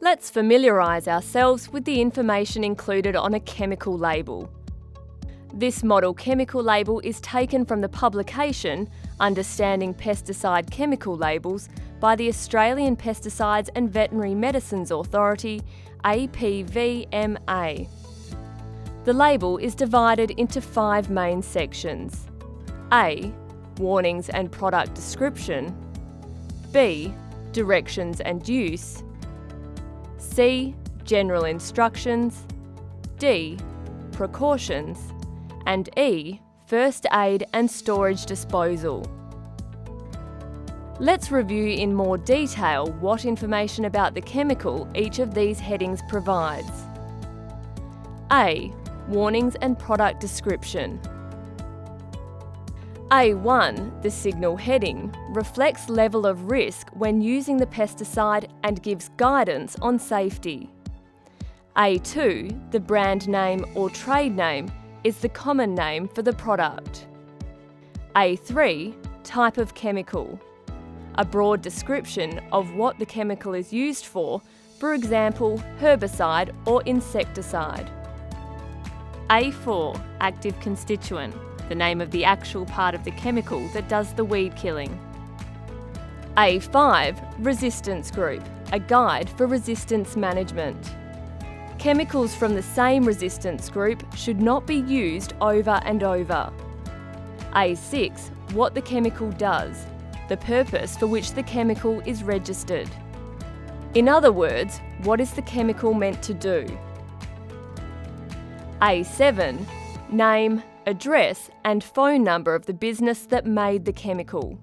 Let's familiarise ourselves with the information included on a chemical label. This model chemical label is taken from the publication Understanding Pesticide Chemical Labels by the Australian Pesticides and Veterinary Medicines Authority, APVMA. The label is divided into 5 main sections. A. Warnings and product description. B. Directions and use. C. General instructions. D. Precautions. And E. First aid and storage disposal. Let's review in more detail what information about the chemical each of these headings provides. A. Warnings and product description. A1, the signal heading, reflects level of risk when using the pesticide and gives guidance on safety. A2, the brand name or trade name, is the common name for the product. A3, type of chemical, a broad description of what the chemical is used for example, herbicide or insecticide. A4, active constituent, the name of the actual part of the chemical that does the weed killing. A5, resistance group, a guide for resistance management. Chemicals from the same resistance group should not be used over and over. A6, what the chemical does, the purpose for which the chemical is registered. In other words, what is the chemical meant to do? A7, name, address and phone number of the business that made the chemical.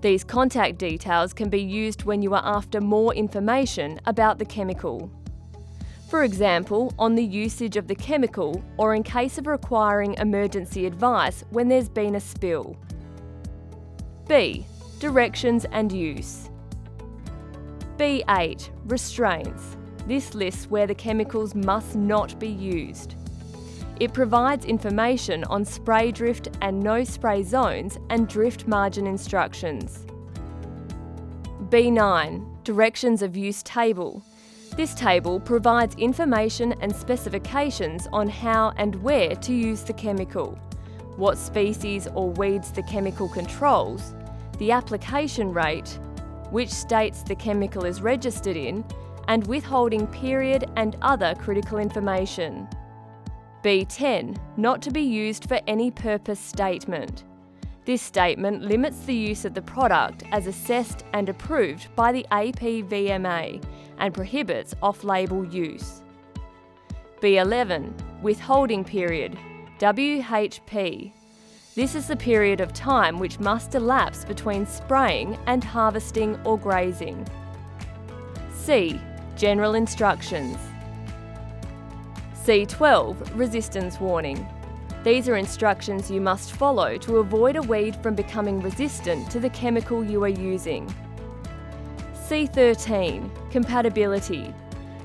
These contact details can be used when you are after more information about the chemical. For example, on the usage of the chemical or in case of requiring emergency advice when there's been a spill. B. Directions and use. B8. Restraints. This lists where the chemicals must not be used. It provides information on spray drift and no spray zones and drift margin instructions. B9. Directions of use table. This table provides information and specifications on how and where to use the chemical, what species or weeds the chemical controls, the application rate, which states the chemical is registered in, and withholding period and other critical information. B10, not to be used for any purpose statement. This statement limits the use of the product as assessed and approved by the APVMA and prohibits off-label use. B11, withholding period, WHP. This is the period of time which must elapse between spraying and harvesting or grazing. C. General instructions. C12, resistance warning. These are instructions you must follow to avoid a weed from becoming resistant to the chemical you are using. C13, compatibility.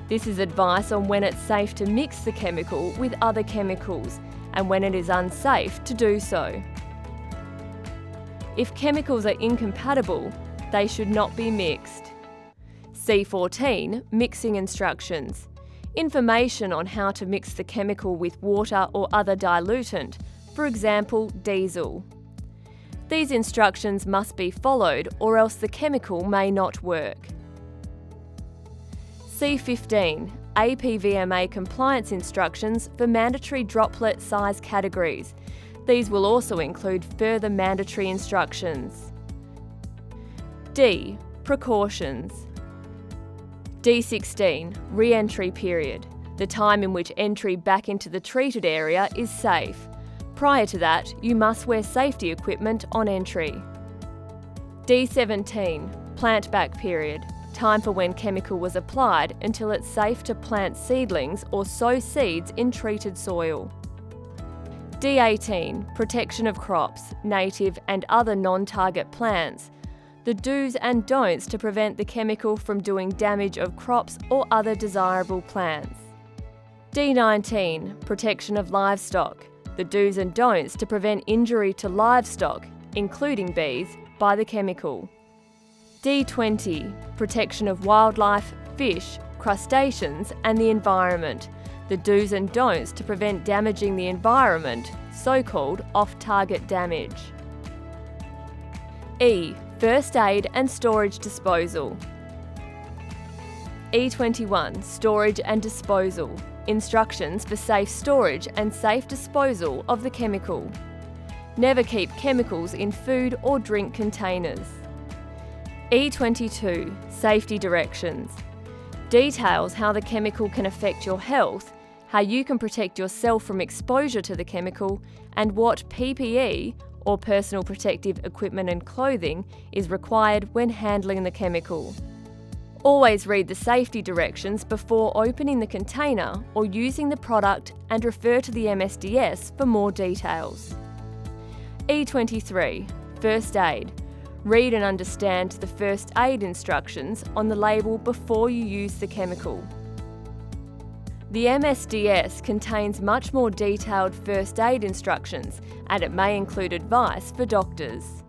This is advice on when it's safe to mix the chemical with other chemicals and when it is unsafe to do so. If chemicals are incompatible, they should not be mixed. C14, mixing instructions. Information on how to mix the chemical with water or other dilutant, for example, diesel. These instructions must be followed or else the chemical may not work. C15, APVMA compliance instructions for mandatory droplet size categories. These will also include further mandatory instructions. D. Precautions. D16, re-entry period, the time in which entry back into the treated area is safe. Prior to that, you must wear safety equipment on entry. D17, plant back period, time for when chemical was applied until it's safe to plant seedlings or sow seeds in treated soil. D18, protection of crops, native and other non-target plants. The do's and don'ts to prevent the chemical from doing damage of crops or other desirable plants. D19, protection of livestock. The do's and don'ts to prevent injury to livestock, including bees, by the chemical. D20, protection of wildlife, fish, crustaceans and the environment, the do's and don'ts to prevent damaging the environment, so-called off-target damage. E. First aid and storage disposal. E21. Storage and disposal. Instructions for safe storage and safe disposal of the chemical. Never keep chemicals in food or drink containers. E22. Safety directions. Details how the chemical can affect your health, how you can protect yourself from exposure to the chemical, and what PPE, or personal protective equipment and clothing, is required when handling the chemical. Always read the safety directions before opening the container or using the product and refer to the MSDS for more details. E23. First aid. Read and understand the first aid instructions on the label before you use the chemical. The MSDS contains much more detailed first aid instructions, and it may include advice for doctors.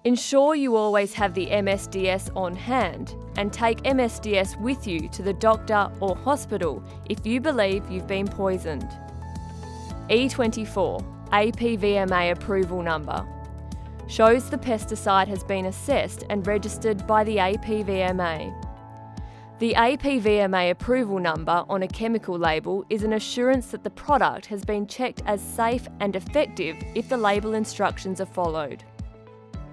Ensure you always have the MSDS on hand and take MSDS with you to the doctor or hospital if you believe you've been poisoned. E24. APVMA approval number. Shows the pesticide has been assessed and registered by the APVMA. The APVMA approval number on a chemical label is an assurance that the product has been checked as safe and effective if the label instructions are followed.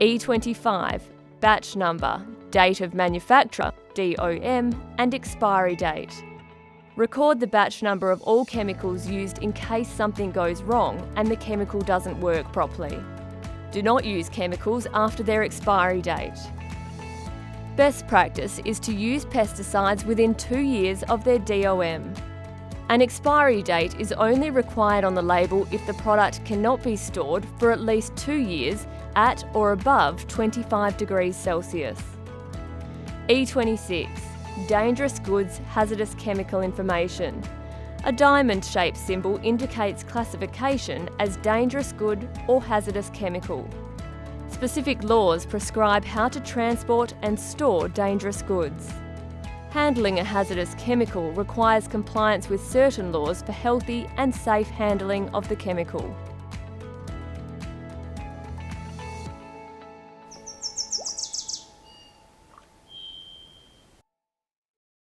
E25. Batch number, date of manufacture, DOM, and expiry date. Record the batch number of all chemicals used in case something goes wrong and the chemical doesn't work properly. Do not use chemicals after their expiry date. Best practice is to use pesticides within 2 years of their DOM. An expiry date is only required on the label if the product cannot be stored for at least 2 years at or above 25 degrees Celsius. E26. Dangerous goods, hazardous chemical information. A diamond-shaped symbol indicates classification as dangerous good or hazardous chemical. Specific laws prescribe how to transport and store dangerous goods. Handling a hazardous chemical requires compliance with certain laws for healthy and safe handling of the chemical.